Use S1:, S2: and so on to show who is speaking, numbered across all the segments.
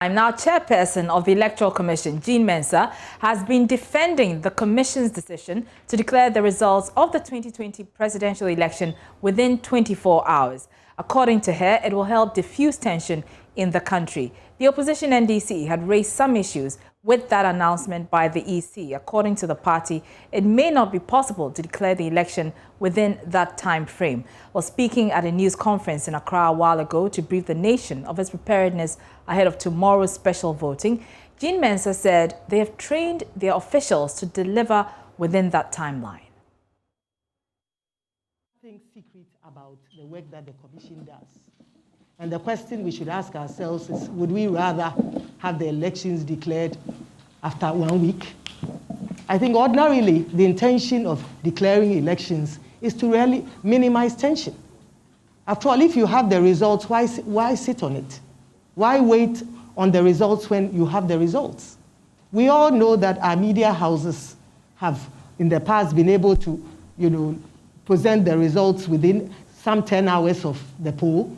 S1: I'm now chairperson of the Electoral Commission, Jean Mensah, has been defending the Commission's decision to declare the results of the 2020 presidential election within 24 hours. According to her, it will help diffuse tension in the country. The opposition NDC had raised some issues with that announcement by the EC. According to the party, it may not be possible to declare the election within that time frame. While speaking at a news conference in Accra a while ago to brief the nation of its preparedness ahead of tomorrow's special voting, Jean Mensah said they have trained their officials to deliver within that timeline.
S2: Nothing secret about the work that the Commission does. And the question we should ask ourselves is, would we rather have the elections declared after 1 week? I think ordinarily the intention of declaring elections is to really minimize tension. After all, if you have the results, why sit on it? Why wait on the results when you have the results? We all know that our media houses have in the past been able to, present the results within some 10 hours of the poll.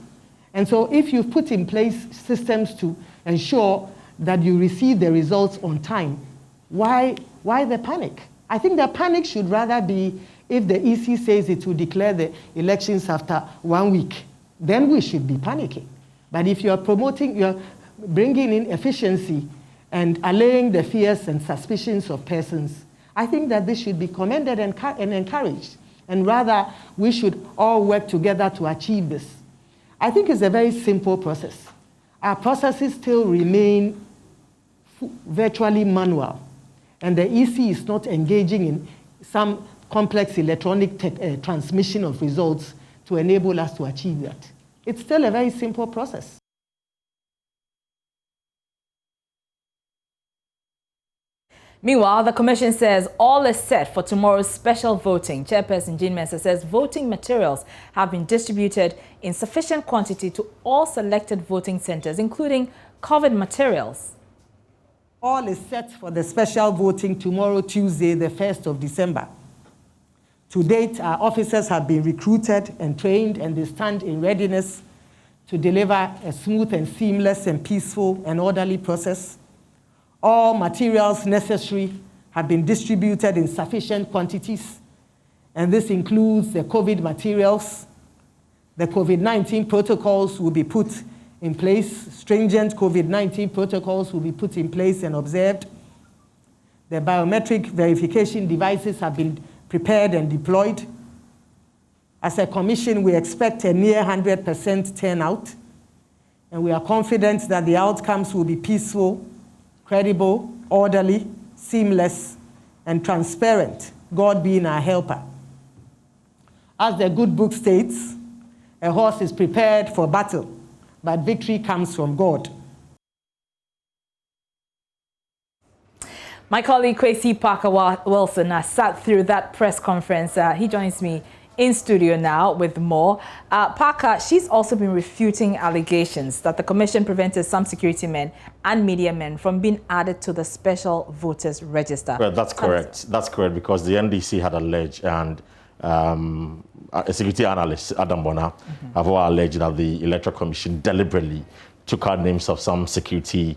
S2: And so if you put in place systems to ensure that you receive the results on time, why the panic? I think the panic should rather be if the EC says it will declare the elections after 1 week, then we should be panicking. But if you're bringing in efficiency and allaying the fears and suspicions of persons, I think that this should be commended and encouraged. And rather, we should all work together to achieve this. I think it's a very simple process. Our processes still remain virtually manual, and the EC is not engaging in some complex electronic transmission of results to enable us to achieve that. It's still a very simple process.
S1: Meanwhile, the Commission says all is set for tomorrow's special voting. Chairperson Jean Mensah says voting materials have been distributed in sufficient quantity to all selected voting centers, including COVID materials.
S2: All is set for the special voting tomorrow, Tuesday, the 1st of December. To date, our officers have been recruited and trained, and they stand in readiness to deliver a smooth and seamless and peaceful and orderly process. All materials necessary have been distributed in sufficient quantities, and this includes the COVID materials. The COVID-19 protocols will be put in place. Stringent COVID-19 protocols will be put in place and observed. The biometric verification devices have been prepared and deployed. As a commission, we expect a near 100% turnout, and we are confident that the outcomes will be peaceful, credible, orderly, seamless, and transparent, God being our helper. As the good book states, a horse is prepared for battle, but victory comes from God.
S1: My colleague Kwesi Parker-Wilson sat through that press conference. He joins me in studio now with more. Parker, she's also been refuting allegations that the Commission prevented some security men and media men from being added to the special voters register.
S3: Well, that's correct. That's correct, because the NDC had alleged, and a security analyst, Adam Bona, have all alleged that the Electoral Commission deliberately took out names of some security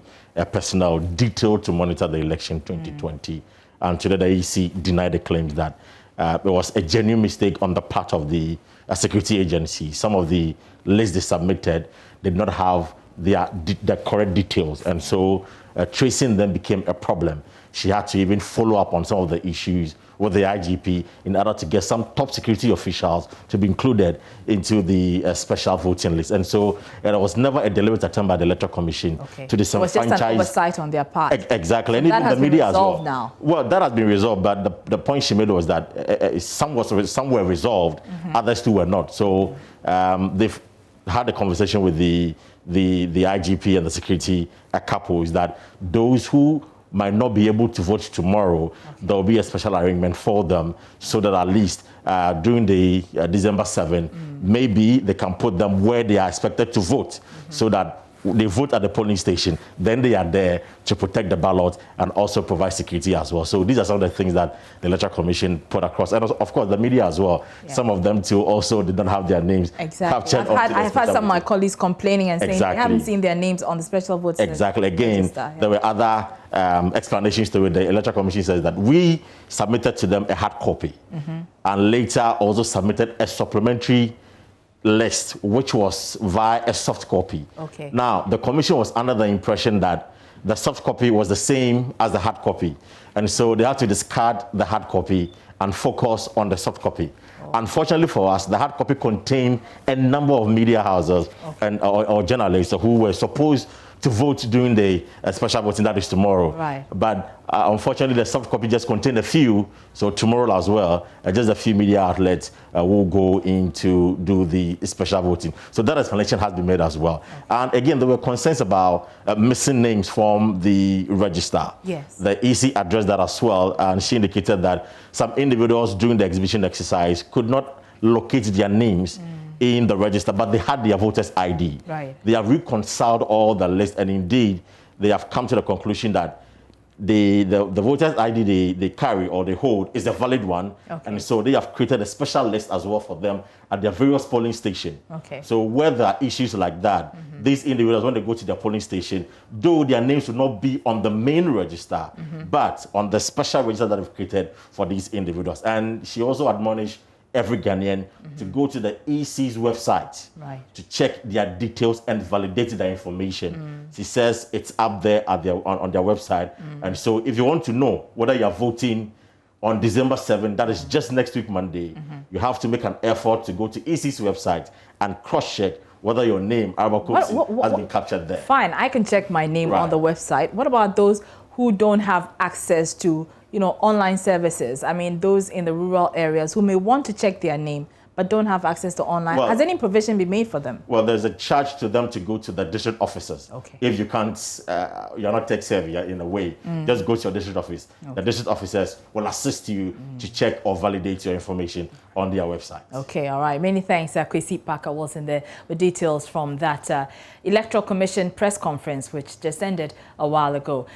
S3: personnel detailed to monitor the election 2020. And today the EC denied the claims that there was a genuine mistake on the part of the security agency. Some of the lists they submitted did not have the correct details, and so tracing them became a problem. She had to even follow up on some of the issues with the IGP in order to get some top security officials to be included into the special voting list. And so there was never a deliberate attempt by the Electoral Commission to disenfranchise. It was just an
S1: oversight on their part.
S3: Exactly. And
S1: that has
S3: the media
S1: been resolved
S3: as well.
S1: Now.
S3: Well, that has been resolved, but the point she made was that some were resolved, others too were not. So they've had a conversation with the IGP and the security couples that those who might not be able to vote tomorrow, there will be a special arrangement for them so that at least during the December 7, maybe they can put them where they are expected to vote, so that they vote at the polling station, then they are there to protect the ballot and also provide security as well. So these are some of the things that the Electoral Commission put across. And also, of course, the media as well. Yeah. Some of them too also did not have their names captured.
S1: I've had some of my colleagues complaining and saying they haven't seen their names on the special votes.
S3: Exactly. Again, there were other explanations to it. The Electoral Commission says that we submitted to them a hard copy and later also submitted a supplementary list, which was via a soft copy. Okay. Now, the Commission was under the impression that the soft copy was the same as the hard copy. And so they had to discard the hard copy and focus on the soft copy. Oh. Unfortunately for us, the hard copy contained a number of media houses and or journalists who were supposed to vote during the special voting that is tomorrow. Right. But unfortunately, the soft copy just contained a few, so tomorrow as well, just a few media outlets will go in to do the special voting. So that explanation has been made as well. Okay. And again, there were concerns about missing names from the register. Yes. The EC addressed that as well, and she indicated that some individuals during the exhibition exercise could not locate their names in the register, but they had their voters' ID. Right. They have reconciled all the lists, and indeed, they have come to the conclusion that the voters' ID they carry or they hold is a valid one, and so they have created a special list as well for them at their various polling stations. Okay. So where there are issues like that, these individuals, when they go to their polling station, though their names will not be on the main register, but on the special register that they've created for these individuals. And she also admonished every Ghanaian to go to the EC's website to check their details and validate their information. She says it's up there at on their website. And so if you want to know whether you're voting on December 7th, that is just next week, Monday, you have to make an effort to go to EC's website and cross-check whether your name, has been captured there.
S1: Fine, I can check my name on the website. What about those who don't have access to online services? I mean, those in the rural areas who may want to check their name but don't have access to online. Has any provision been made for them?
S3: Well, there's a charge to them to go to the district offices. Okay. If you can't, you're not tech savvy in a way, just go to your district office. Okay. The district officers will assist you to check or validate your information on their website. Okay, all right. Many thanks, Kwesi Parker was in there with details from that Electoral Commission press conference, which just ended a while ago.